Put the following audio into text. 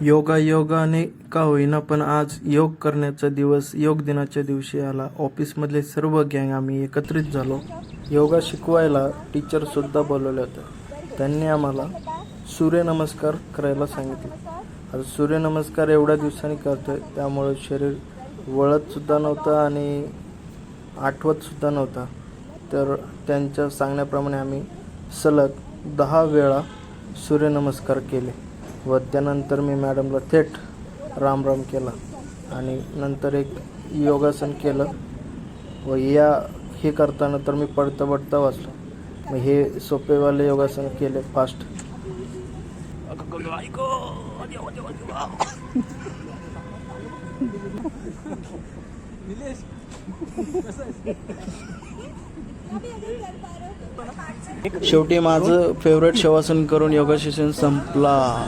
योगाने का होईना पण आज योग करण्याचा दिवस, योग दिनाच्या दिवशी आला. ऑफिसमधले सर्व गँग आम्ही एकत्रित झालो. योगा शिकवायला टीचरसुद्धा बोलवले होते. त्यांनी आम्हाला सूर्यनमस्कार करायला सांगितले. आता सूर्यनमस्कार एवढ्या दिवसांनी करतोय त्यामुळे शरीर वळतसुद्धा नव्हतं आणि आठवतसुद्धा नव्हता. तर त्यांच्या सांगण्याप्रमाणे आम्ही सलग 10 वेळा सूर्यनमस्कार केले व त्यानंतर मी मॅडमला थेट राम राम केला आणि नंतर एक योगासन केलं व हे करताना तर मी पडता वाचलो. मग हे सोपेवाले योगासन केले फास्ट. शेवटी माझं फेवरेट शवासन करून योगा सेशन संपला.